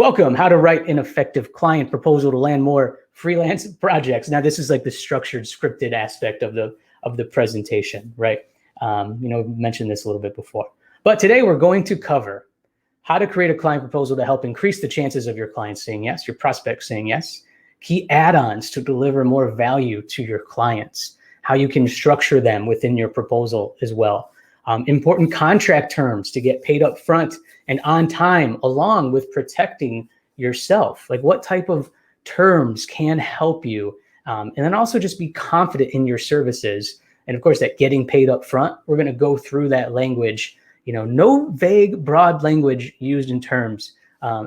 Welcome, how to write an effective client proposal to land more freelance projects. Now, this is like the structured, scripted aspect of the presentation, right? Mentioned this a little bit before. But today we're going to cover how to create a client proposal to help increase the chances of your clients saying yes, your prospects saying yes, key add-ons to deliver more value to your clients, how you can structure them within your proposal as well. Important contract terms to get paid up front and on time, along with protecting yourself. Like what type of terms can help you? And then also just be confident in your services. And of course, that getting paid up front, we're going to go through that language. No vague, broad language used in terms,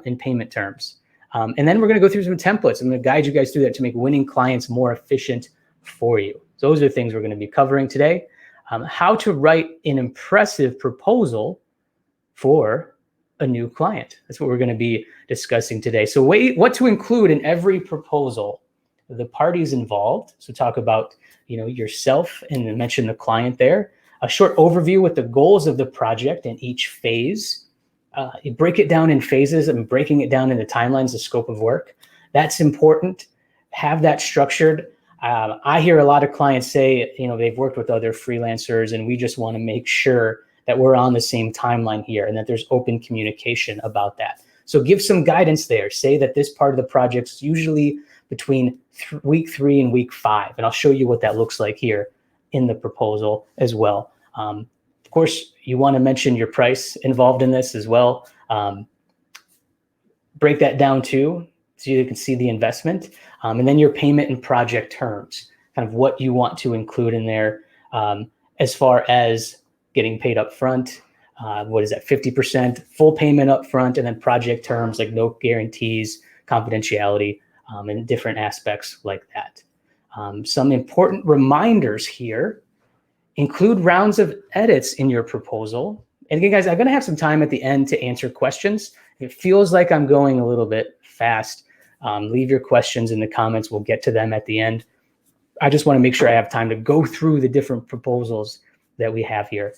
in payment terms. And then we're going to go through some templates. I'm going to guide you guys through that to make winning clients more efficient for you. Those are things we're going to be covering today. How to write an impressive proposal for a new client. That's what we're going to be discussing today. So what to include in every proposal, the parties involved. So talk about, yourself and mention the client there. A short overview with the goals of the project in each phase. You break it down in phases and breaking it down into timelines, the scope of work. That's important. Have that structured. I hear a lot of clients say, they've worked with other freelancers and we just want to make sure that we're on the same timeline here and that there's open communication about that. So give some guidance there. Say that this part of the project is usually between week 3 and week 5. And I'll show you what that looks like here in the proposal as well. Of course, you want to mention your price involved in this as well. Break that down too, so you can see the investment. And then your payment and project terms, kind of what you want to include in there as far as getting paid up front. What is that, 50%, full payment up front, and then project terms like no guarantees, confidentiality, and different aspects like that. Some important reminders here. Include rounds of edits in your proposal. And again, guys, I'm going to have some time at the end to answer questions. If it feels like I'm going a little bit fast, leave your questions in the comments. We'll get to them at the end. I just want to make sure I have time to go through the different proposals that we have here.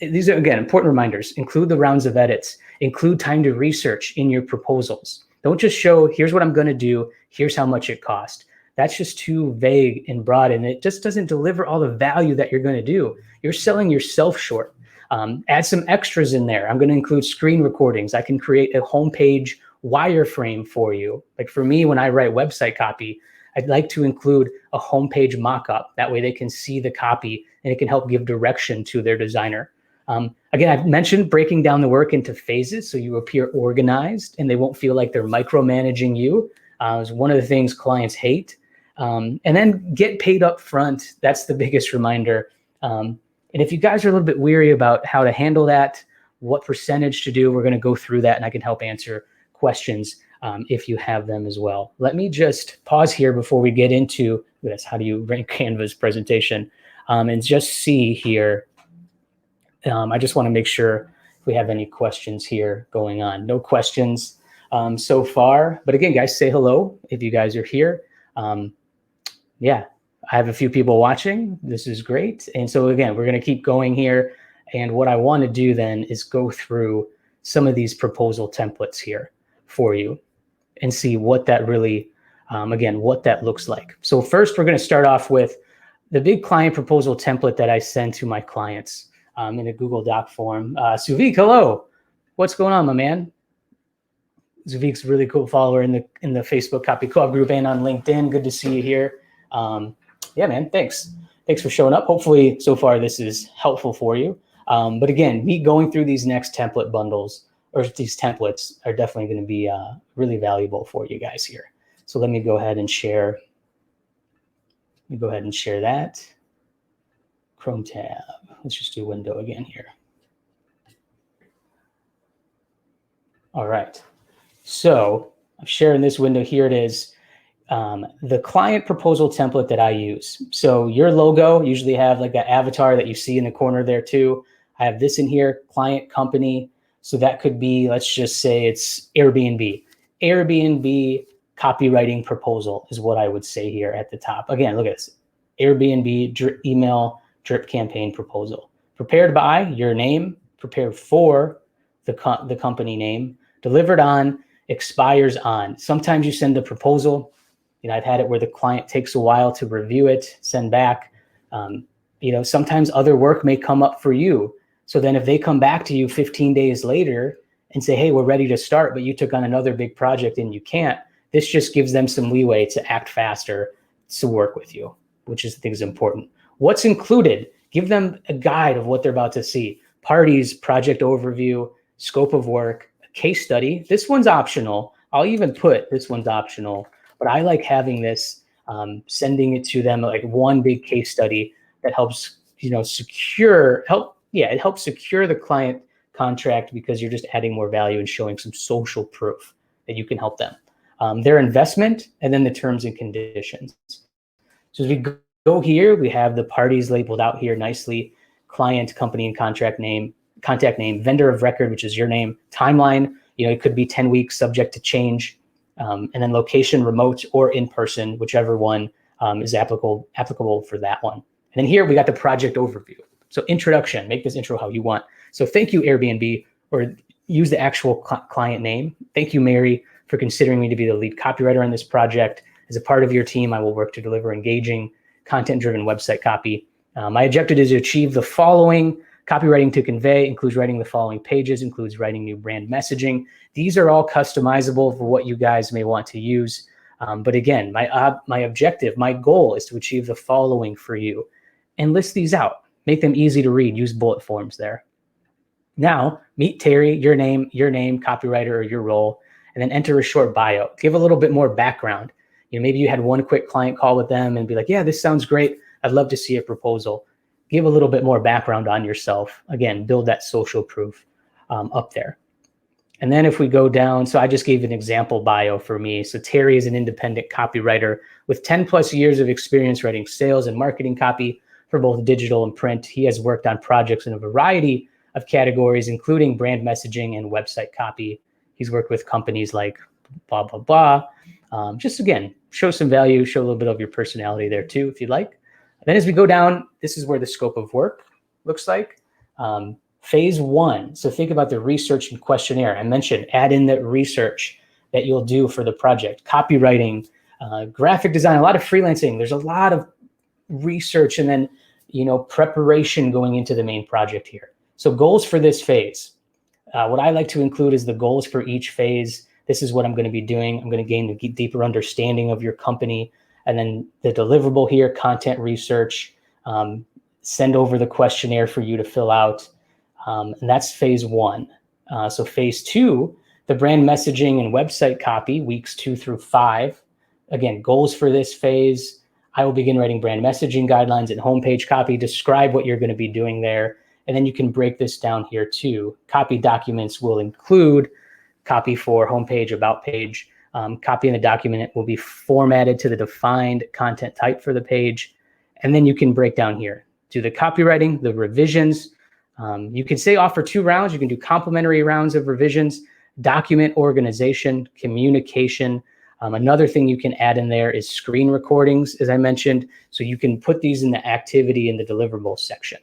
These are, again, important reminders. Include the rounds of edits. Include time to research in your proposals. Don't just show, here's what I'm going to do, here's how much it cost. That's just too vague and broad, and it just doesn't deliver all the value that you're going to do. You're selling yourself short. Add some extras in there. I'm going to include screen recordings. I can create a homepage wireframe for you. Like for me, when I write website copy, I'd like to include a homepage mockup. That way they can see the copy and it can help give direction to their designer. Again, I've mentioned breaking down the work into phases so you appear organized and they won't feel like they're micromanaging you. It's one of the things clients hate. And then get paid up front. That's the biggest reminder. And if you guys are a little bit weary about how to handle that, what percentage to do, we're going to go through that and I can help answer questions if you have them as well. Let me just pause here before we get into this. How do you rank Canva's presentation? And just see here. I just want to make sure if we have any questions here going on. No questions so far. But again, guys, say hello if you guys are here. Yeah, I have a few people watching. This is great. And so again, we're going to keep going here. And what I want to do then is go through some of these proposal templates here for you and see what that really, again, what that looks like. So first, we're going to start off with the big client proposal template that I send to my clients in a Google Doc form. Suvik, hello. What's going on, my man? Suvik's a really cool follower in the Facebook Copy Co-op group and on LinkedIn. Good to see you here. Yeah, man, thanks. Thanks for showing up. Hopefully so far this is helpful for you. But again, me going through these next template bundles or these templates are definitely going to be really valuable for you guys here. So let me go ahead and share. Let me go ahead and share that. Chrome tab. Let's just do window again here. All right. So I'm sharing this window. Here it is. The client proposal template that I use. So your logo usually have like that avatar that you see in the corner there too. I have this in here, client company. So that could be, let's just say it's Airbnb. Airbnb copywriting proposal is what I would say here at the top. Again, look at this. Airbnb email drip campaign proposal. Prepared by your name, prepared for the company name, Delivered on, expires on. Sometimes you send a proposal. I've had it where the client takes a while to review it, send back. Sometimes other work may come up for you. So then if they come back to you 15 days later and say, hey, we're ready to start, but you took on another big project and you can't, this just gives them some leeway to act faster to work with you, which I think is important. What's included? Give them a guide of what they're about to see. Parties, project overview, scope of work, a case study. This one's optional. I'll even put this one's optional, but I like having this, sending it to them like one big case study that helps, it helps secure the client contract because you're just adding more value and showing some social proof that you can help them. Their investment, and then the terms and conditions. So as we go here, we have the parties labeled out here nicely: client, company, and contact name, vendor of record, which is your name, timeline. It could be 10 weeks, subject to change, and then location, remote or in person, whichever one is applicable for that one. And then here we got the project overview. So introduction, make this intro how you want. So thank you, Airbnb, or use the actual client name. Thank you, Mary, for considering me to be the lead copywriter on this project. As a part of your team, I will work to deliver engaging, content-driven website copy. My objective is to achieve the following. Copywriting to convey includes writing the following pages, includes writing new brand messaging. These are all customizable for what you guys may want to use. But again, my objective, my goal is to achieve the following for you, and list these out. Make them easy to read. Use bullet forms there. Now, meet Terry, your name, copywriter, or your role, and then enter a short bio. Give a little bit more background. Maybe you had one quick client call with them and be like, yeah, this sounds great. I'd love to see a proposal. Give a little bit more background on yourself. Again, build that social proof up there. And then if we go down, so I just gave an example bio for me. So Terry is an independent copywriter with 10 plus years of experience writing sales and marketing copy for both digital and print. He has worked on projects in a variety of categories, including brand messaging and website copy. He's worked with companies like blah, blah, blah. Just again, show some value, show a little bit of your personality there too, if you'd like. Then as we go down, this is where the scope of work looks like. Phase one, so think about the research and questionnaire. I mentioned add in the research that you'll do for the project, copywriting, graphic design, a lot of freelancing. There's a lot of research and then, preparation going into the main project here. So goals for this phase. What I like to include is the goals for each phase. This is what I'm going to be doing. I'm going to gain a deeper understanding of your company. And then the deliverable here, content research, send over the questionnaire for you to fill out. And that's phase one. So phase two, the brand messaging and website copy, weeks 2 through 5. Again, goals for this phase. I will begin writing brand messaging guidelines and homepage copy, describe what you're going to be doing there. And then you can break this down here too. Copy documents will include copy for homepage, about page. Copy in the document will be formatted to the defined content type for the page. And then you can break down here. Do the copywriting, the revisions. You can say offer 2 rounds. You can do complimentary rounds of revisions, document organization, communication. Another thing you can add in there is screen recordings, as I mentioned. So you can put these in the activity in the deliverable section.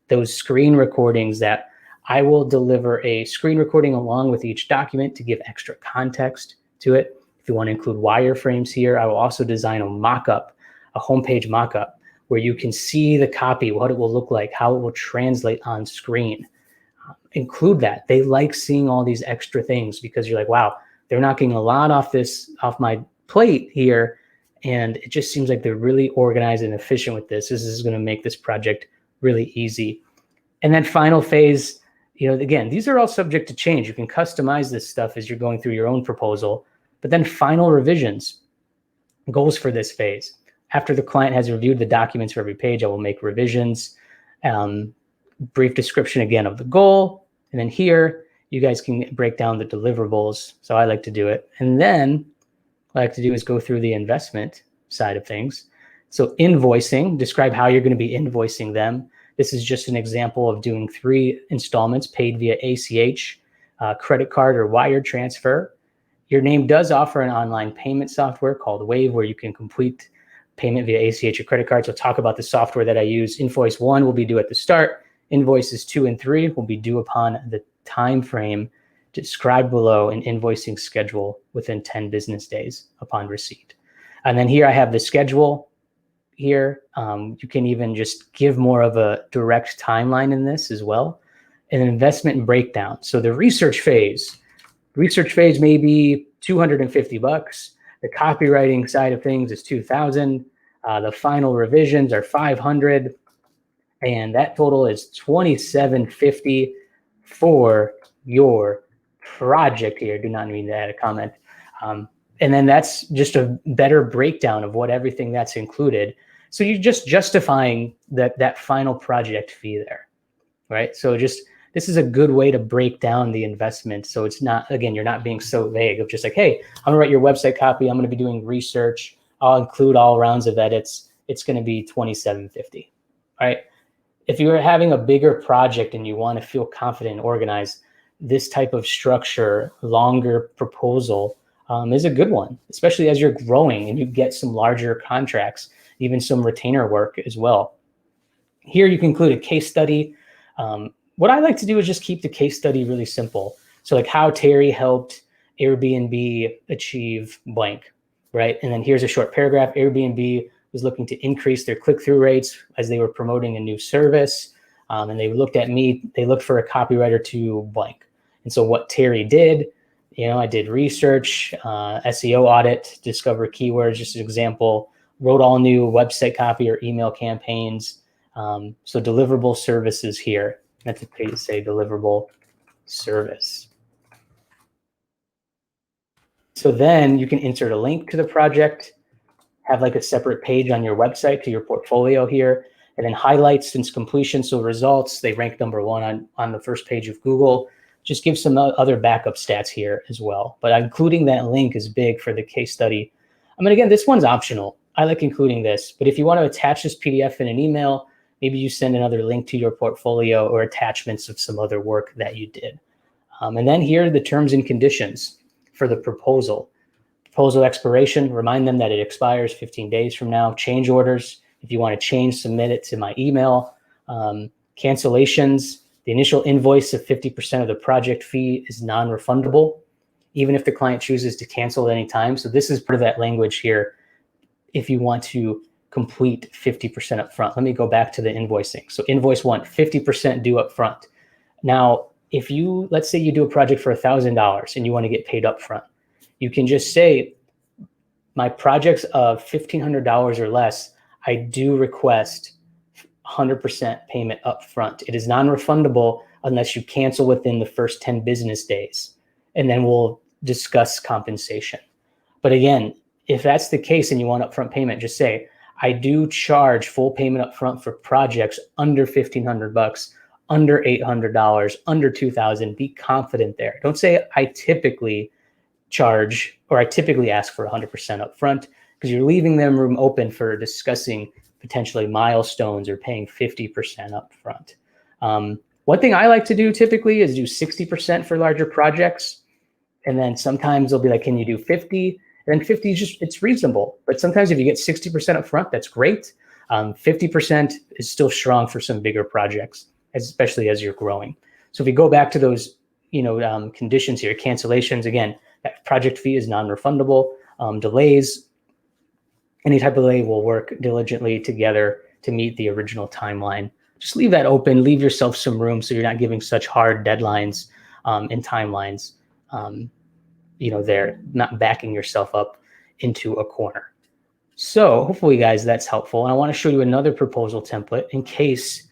Those screen recordings that I will deliver a screen recording along with each document to give extra context to it. If you want to include wireframes here, I will also design a mock-up, a homepage mock-up, where you can see the copy, what it will look like, how it will translate on screen. Include that. They like seeing all these extra things because you're like, wow, they're knocking a lot off my plate here. And it just seems like they're really organized and efficient with this. This is going to make this project really easy. And then final phase, again, these are all subject to change. You can customize this stuff as you're going through your own proposal. But then final revisions, goals for this phase. After the client has reviewed the documents for every page, I will make revisions, brief description again of the goal. And then here, you guys can break down the deliverables. So I like to do it. And then what I like to do is go through the investment side of things. So invoicing, describe how you're going to be invoicing them. This is just an example of doing 3 installments paid via ACH, credit card, or wire transfer. Your name does offer an online payment software called Wave, where you can complete payment via ACH or credit card. So talk about the software that I use. Invoice 1 will be due at the start. Invoices 2 and 3 will be due upon the time frame Describe below an invoicing schedule within 10 business days upon receipt. And then here I have the schedule here. You can even just give more of a direct timeline in this as well. An investment and breakdown. So the research phase may be $250. The copywriting side of things is $2,000. The final revisions are $500. And that total is $2,750 for your project here. Do not mean to add a comment. And then that's just a better breakdown of what everything that's included. So you're just justifying that final project fee there, right? So this is a good way to break down the investment. So it's not, again, you're not being so vague of just like, hey, I'm gonna write your website copy. I'm gonna be doing research. I'll include all rounds of edits. It's gonna be $2,750, right? If you're having a bigger project and you want to feel confident and organized, this type of structure, longer proposal, is a good one, especially as you're growing and you get some larger contracts, even some retainer work as well. Here you can include a case study. What I like to do is just keep the case study really simple. So like how Terry helped Airbnb achieve blank, right? And then here's a short paragraph. Airbnb was looking to increase their click-through rates as they were promoting a new service. And they looked at me, they looked for a copywriter to blank. And so what Terry did, I did research, SEO audit, discover keywords, just an example, wrote all new website copy or email campaigns. So deliverable services here. That's a page to say deliverable service. So then you can insert a link to the project, have like a separate page on your website to your portfolio here, and then highlights since completion. So results, they rank #1 on the first page of Google. Just give some other backup stats here as well. But including that link is big for the case study. I mean, again, this one's optional. I like including this, but if you want to attach this PDF in an email, maybe you send another link to your portfolio or attachments of some other work that you did. And then here are the terms and conditions for the proposal. Proposal expiration, remind them that it expires 15 days from now. Change orders, if you want to change, submit it to my email. Cancellations, the initial invoice of 50% of the project fee is non-refundable, even if the client chooses to cancel at any time. So this is part of that language here. If you want to complete 50% up front. Let me go back to the invoicing. So invoice 1, 50% due up front. Now, if let's say you do a project for $1,000 and you want to get paid up front, you can just say, my projects of $1,500 or less, I do request 100% payment up front. It is non-refundable unless you cancel within the first 10 business days, and then we'll discuss compensation. But again, if that's the case and you want upfront payment, just say, I do charge full payment up front for projects under $1,500, under $800, under $2,000. Be confident there. Don't say I typically charge or I typically ask for 100% up front, because you're leaving them room open for discussing potentially milestones or paying 50% up front. One thing I like to do typically is do 60% for larger projects. And then sometimes they'll be like, can you do 50? And then 50 is just, it's reasonable. But sometimes if you get 60% up front, that's great. 50% is still strong for some bigger projects, especially as you're growing. So if you go back to those, conditions here, cancellations, again, that project fee is non-refundable. Delays, any type of delay will work diligently together to meet the original timeline. Just leave that open, leave yourself some room so you're not giving such hard deadlines and timelines. They're not backing yourself up into a corner. So hopefully, guys, that's helpful. And I want to show you another proposal template in case,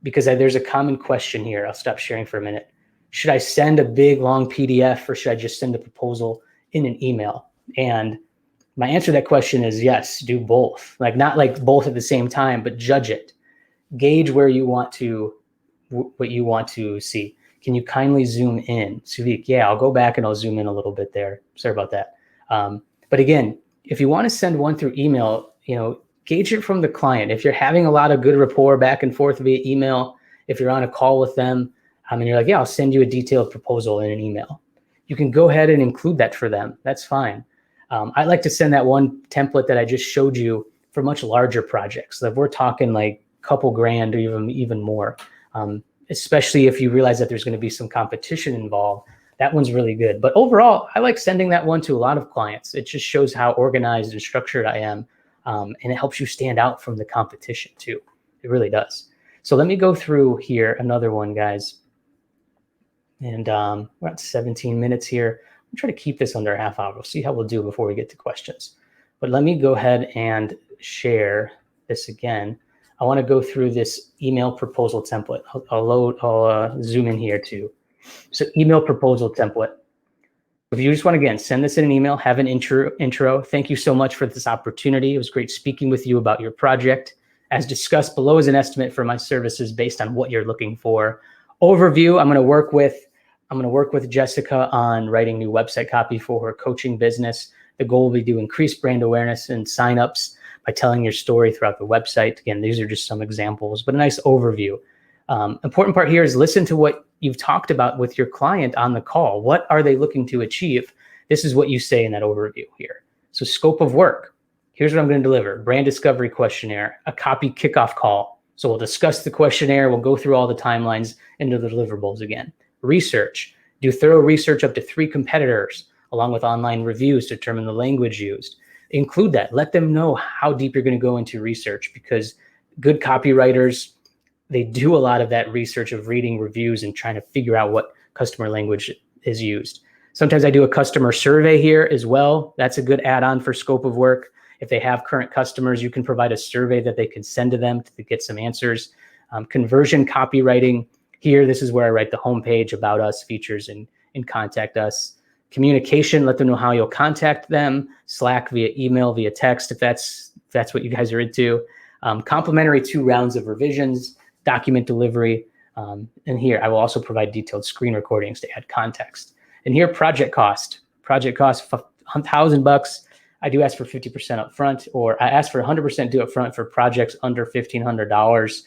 because there's a common question here. I'll stop sharing for a minute. Should I send a big, long PDF or should I just send a proposal in an email? And my answer to that question is yes, do both. Not like both at the same time, but judge it. Gauge what you want to see. Can you kindly zoom in? Suvik, yeah, I'll go back and I'll zoom in a little bit there. Sorry about that. But again, if you want to send one through email, gauge it from the client. If you're having a lot of good rapport back and forth via email, if you're on a call with them, and you're like, yeah, I'll send you a detailed proposal in an email, you can go ahead and include that for them. That's fine. I like to send that one template that I just showed you for much larger projects. So if we're talking like a couple grand or even more, especially if you realize that there's going to be some competition involved, that one's really good. But overall, I like sending that one to a lot of clients. It just shows how organized and structured I am. And it helps you stand out from the competition too. It really does. So let me go through here another one, guys. And we're at 17 minutes here. I'm trying to keep this under a half hour. We'll see how we'll do before we get to questions. But let me go ahead and share this again. I want to go through this email proposal template. I'll zoom in here too. So email proposal template. If you just want to, again, send this in an email, have an intro. Thank you so much for this opportunity. It was great speaking with you about your project. As discussed, below is an estimate for my services based on what you're looking for. Overview, I'm going to work with Jessica on writing new website copy for her coaching business. The goal will be to increase brand awareness and signups by telling your story throughout the website. Again, these are just some examples, but a nice overview. Important part here is listen to what you've talked about with your client on the call. What are they looking to achieve? This is what you say in that overview here. So scope of work. Here's what I'm going to deliver. Brand discovery questionnaire, a copy kickoff call. So we'll discuss the questionnaire. We'll go through all the timelines into the deliverables again. Research. Do thorough research up to 3 competitors, along with online reviews to determine the language used. Include that. Let them know how deep you're going to go into research, because good copywriters, they do a lot of that research of reading reviews and trying to figure out what customer language is used. Sometimes I do a customer survey here as well. That's a good add-on for scope of work. If they have current customers, you can provide a survey that they can send to them to get some answers. Conversion copywriting. Here, this is where I write the homepage, about us, features, and contact us. Communication, let them know how you'll contact them. Slack, via email, via text, if that's what you guys are into. Complimentary 2 rounds of revisions. Document delivery. And here, I will also provide detailed screen recordings to add context. And here, project cost. Project cost, $1,000. I do ask for 50% up front, or I ask for 100% due up front for projects under $1,500.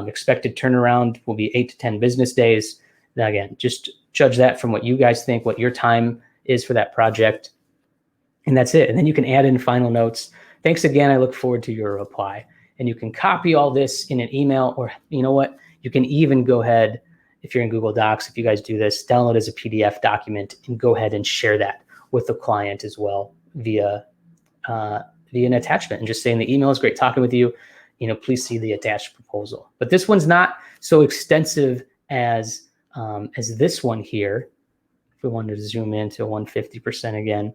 Expected turnaround will be 8 to 10 business days. Now, again, just judge that from what you guys think, what your time is for that project. And that's it. And then you can add in final notes. Thanks again. I look forward to your reply. And you can copy all this in an email, or you know what? You can even go ahead, if you're in Google Docs, if you guys do this, download as a PDF document and go ahead and share that with the client as well via an attachment, and just saying the email is great talking with you. Please see the attached proposal. But this one's not so extensive as this one here. If we wanted to zoom in to 150% again.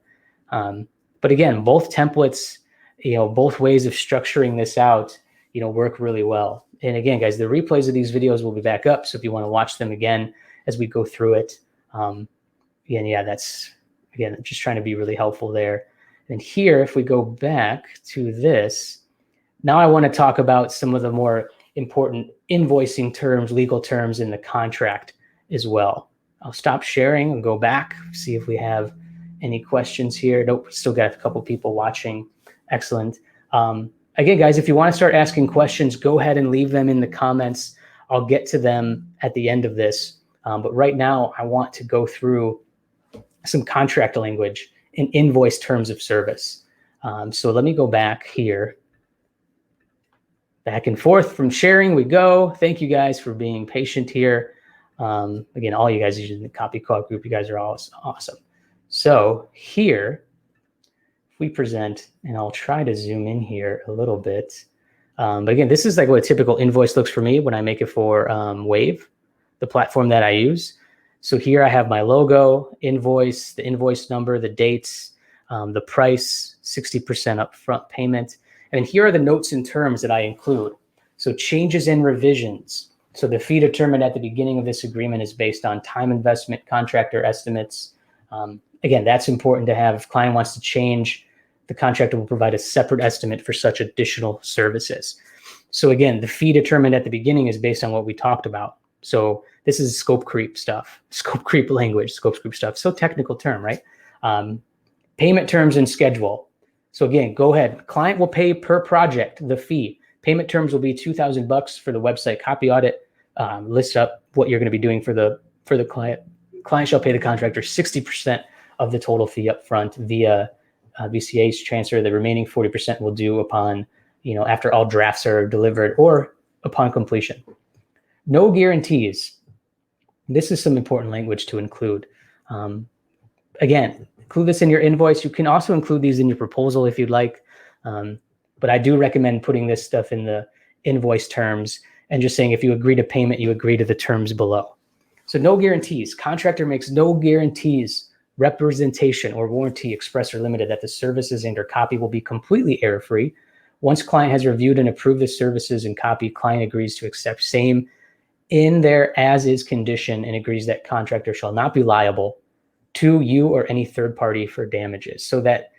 But again, both templates, both ways of structuring this out, work really well. And again, guys, the replays of these videos will be back up. So if you want to watch them again as we go through it, that's, again, just trying to be really helpful there. And here, if we go back to this, now I want to talk about some of the more important invoicing terms, legal terms in the contract as well. I'll stop sharing and go back, see if we have any questions here. Nope, we still got a couple people watching. Excellent. Again, guys, if you want to start asking questions, go ahead and leave them in the comments. I'll get to them at the end of this. But right now, I want to go through some contract language and invoice terms of service. So let me go back here. Back and forth from sharing we go. Thank you guys for being patient here. Again, all you guys in the Copy Co-op group, you guys are all awesome. So here, if we present, and I'll try to zoom in here a little bit. But again, this is like what a typical invoice looks for me when I make it for Wave, the platform that I use. So here I have my logo, invoice, the invoice number, the dates, the price, 60% upfront payment. And here are the notes and terms that I include. So changes and revisions. So the fee determined at the beginning of this agreement is based on time investment, contractor estimates. Again, that's important to have. If client wants to change, the contractor will provide a separate estimate for such additional services. So again, the fee determined at the beginning is based on what we talked about. So this is scope creep stuff, scope creep language, scope creep stuff. So technical term, right? Payment terms and schedule. So again, go ahead. Client will pay per project the fee. Payment terms will be $2,000 for the website copy audit. List up what you're going to be doing for the client. Client shall pay the contractor 60% of the total fee up front via VCH transfer. The remaining 40% will due upon, after all drafts are delivered or upon completion. No guarantees. This is some important language to include. Again, include this in your invoice. You can also include these in your proposal if you'd like. But I do recommend putting this stuff in the invoice terms and just saying if you agree to payment, you agree to the terms below. So no guarantees. Contractor makes no guarantees, representation or warranty express or limited that the services and or copy will be completely error-free. Once client has reviewed and approved the services and copy, client agrees to accept same in their as-is condition and agrees that contractor shall not be liable to you or any third party for damages. So that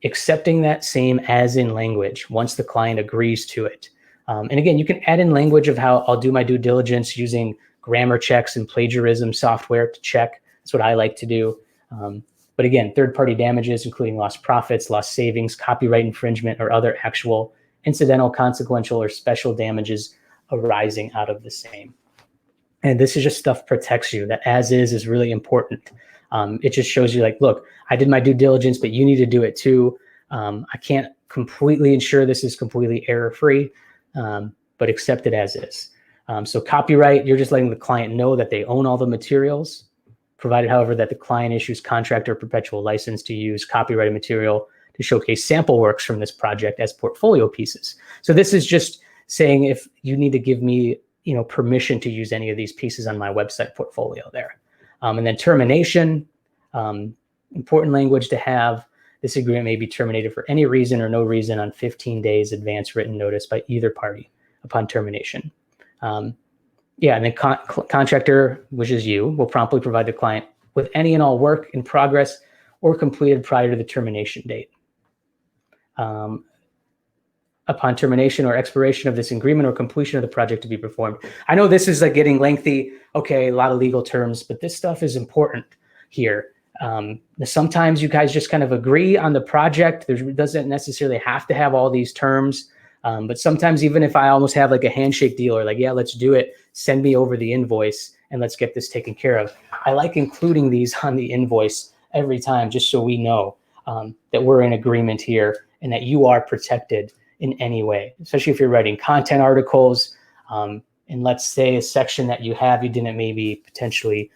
accepting that same as in language once the client agrees to it. And again, you can add in language of how I'll do my due diligence using grammar checks and plagiarism software to check. That's what I like to do. But again, third-party damages, including lost profits, lost savings, copyright infringement, or other actual incidental, consequential, or special damages arising out of the same. And this is just stuff protects you. That as is really important. It just shows you like, look, I did my due diligence, but you need to do it too. I can't completely ensure this is completely error-free, but accept it as is. So copyright, you're just letting the client know that they own all the materials, provided, however, that the client issues contract or perpetual license to use copyrighted material to showcase sample works from this project as portfolio pieces. So this is just saying if you need to give me, permission to use any of these pieces on my website portfolio there. And then termination, important language to have. This agreement may be terminated for any reason or no reason on 15 days advance written notice by either party upon termination. And then contractor, which is you, will promptly provide the client with any and all work in progress or completed prior to the termination date. Upon termination or expiration of this agreement or completion of the project to be performed. I know this is like getting lengthy, okay, a lot of legal terms, but this stuff is important here. Sometimes you guys just kind of agree on the project. There doesn't necessarily have to have all these terms. But sometimes even if I almost have like a handshake deal or like, yeah, let's do it, send me over the invoice and let's get this taken care of. I like including these on the invoice every time, just so we know that we're in agreement here and that you are protected in any way, especially if you're writing content articles. And let's say a section that you didn't maybe potentially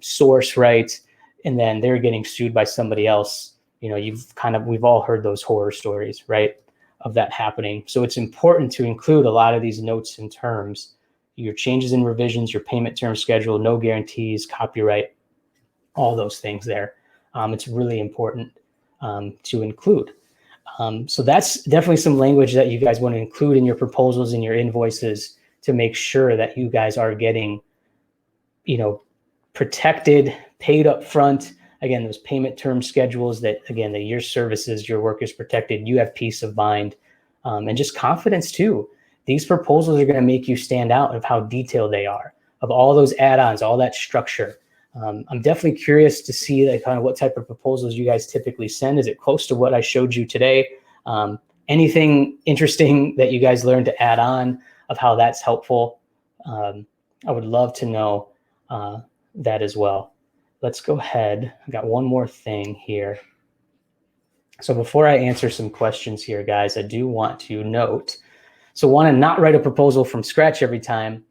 source right, and then they're getting sued by somebody else. We've all heard those horror stories, right, of that happening. So it's important to include a lot of these notes and terms, your changes and revisions, your payment term schedule, no guarantees, copyright, all those things there. It's really important to include. So that's definitely some language that you guys want to include in your proposals and your invoices to make sure that you guys are getting, protected, paid up front. Again, those payment term schedules that your services, your work is protected, you have peace of mind, and just confidence too. These proposals are going to make you stand out of how detailed they are, of all those add-ons, all that structure. I'm definitely curious to see kind of what type of proposals you guys typically send. Is it close to what I showed you today? Anything interesting that you guys learned to add on of how that's helpful? I would love to know that as well. Let's go ahead. I got one more thing here. So before I answer some questions here, guys, I do want to note, so want to not write a proposal from scratch every time.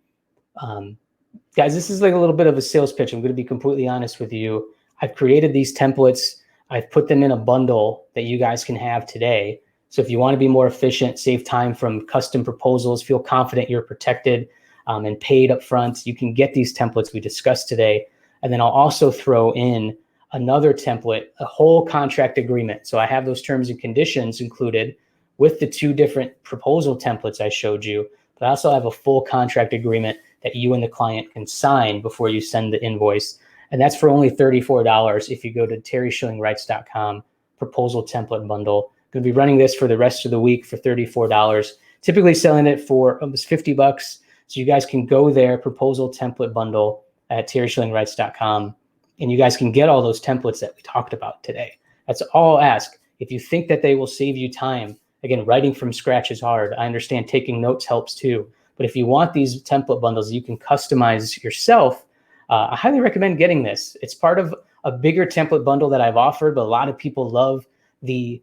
Guys, this is like a little bit of a sales pitch. I'm going to be completely honest with you. I've created these templates. I've put them in a bundle that you guys can have today. So if you want to be more efficient, save time from custom proposals, feel confident you're protected and paid up front, you can get these templates we discussed today. And then I'll also throw in another template, a whole contract agreement. So I have those terms and conditions included with the 2 different proposal templates I showed you, but I also have a full contract agreement that you and the client can sign before you send the invoice. And that's for only $34 if you go to terryschillingwrites.com, proposal template bundle. I'm going to be running this for the rest of the week for $34, typically selling it for almost $50. So you guys can go there, proposal template bundle at terryschillingwrites.com, and you guys can get all those templates that we talked about today. That's all I'll ask. If you think that they will save you time, again, writing from scratch is hard. I understand taking notes helps too. But if you want these template bundles, you can customize yourself. I highly recommend getting this. It's part of a bigger template bundle that I've offered, but a lot of people love the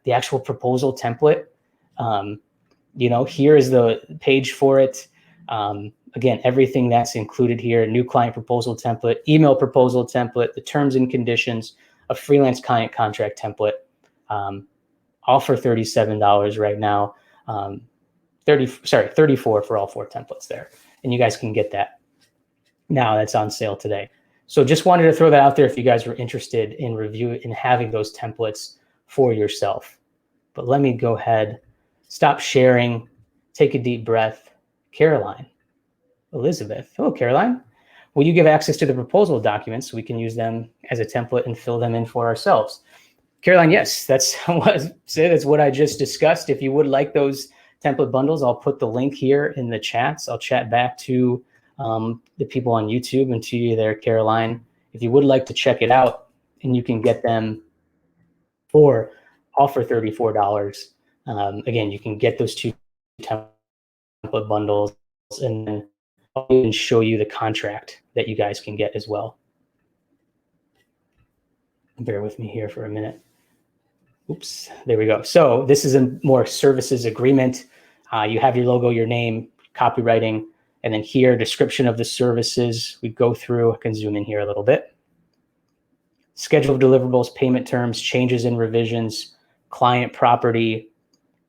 actual proposal template. Here is the page for it. Again, everything that's included here: new client proposal template, email proposal template, the terms and conditions, a freelance client contract template, all for $37 right now. 34 for all 4 templates there. And you guys can get that now. That's on sale today. So just wanted to throw that out there if you guys were interested in having those templates for yourself. But let me go ahead, stop sharing, take a deep breath. Caroline, Elizabeth. Hello, Caroline. Will you give access to the proposal documents so we can use them as a template and fill them in for ourselves? Caroline, yes, that's what I just discussed. If you would like those template bundles, I'll put the link here in the chats. I'll chat back to the people on YouTube and to you there, Caroline. If you would like to check it out, and you can get them all for $34. Again, you can get those 2 template bundles, and then I'll even show you the contract that you guys can get as well. Bear with me here for a minute. Oops, there we go. So this is a more services agreement. You have your logo, your name, copywriting, and then here, description of the services. We go through, I can zoom in here a little bit. Schedule of deliverables, payment terms, changes and revisions, client property,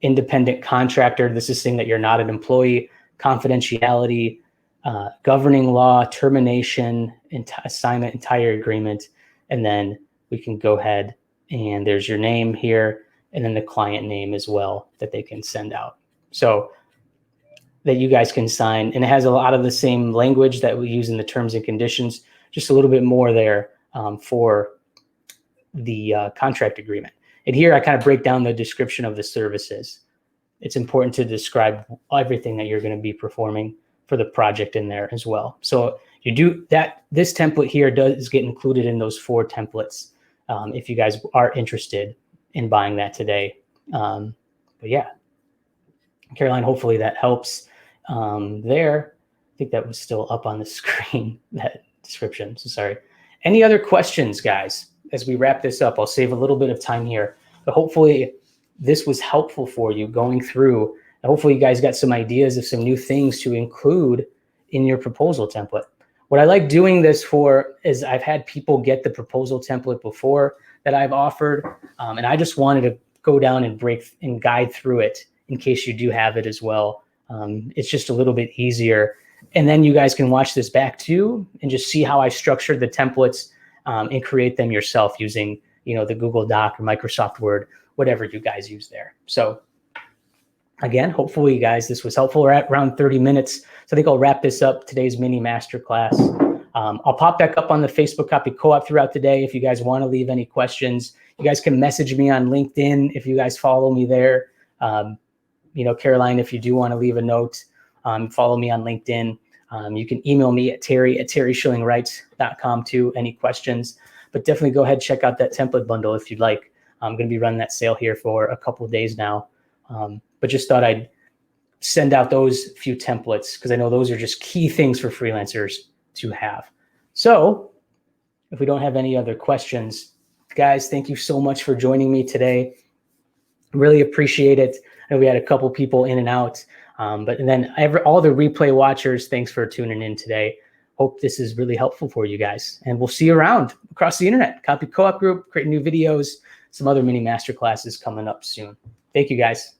independent contractor. This is saying that you're not an employee, confidentiality, governing law, termination, assignment, entire agreement. And then we can go ahead and there's your name here, and then the client name as well that they can send out. So that you guys can sign, and it has a lot of the same language that we use in the terms and conditions, just a little bit more there for the contract agreement. And here I kind of break down the description of the services. It's important to describe everything that you're going to be performing for the project in there as well. So you do that. This template here does get included in those 4 templates if you guys are interested in buying that today. But yeah, Caroline, hopefully that helps there. I think that was still up on the screen, that description. So sorry. Any other questions, guys? As we wrap this up, I'll save a little bit of time here, but hopefully this was helpful for you going through. And hopefully you guys got some ideas of some new things to include in your proposal template. What I like doing this for is I've had people get the proposal template before that I've offered, and I just wanted to go down and break and guide through it in case you do have it as well. It's just a little bit easier. And then you guys can watch this back too and just see how I structured the templates and create them yourself using, the Google Doc or Microsoft Word, whatever you guys use there. So again, hopefully you guys, this was helpful. We're at around 30 minutes. So I think I'll wrap this up, today's mini masterclass. I'll pop back up on the Facebook Copy Co-op throughout the day. If you guys want to leave any questions, you guys can message me on LinkedIn if you guys follow me there. Caroline, if you do want to leave a note, follow me on LinkedIn. You can email me at terry@terryschillingwrites.com too, any questions. But definitely go ahead, check out that template bundle if you'd like. I'm going to be running that sale here for a couple of days now. But just thought I'd send out those few templates because I know those are just key things for freelancers to have. So if we don't have any other questions, guys, thank you so much for joining me today. Really appreciate it. I know we had a couple people in and out, but then all the replay watchers, thanks for tuning in today. Hope this is really helpful for you guys. And we'll see you around across the internet. Copy Co-op group, creating new videos, some other mini masterclasses coming up soon. Thank you, guys.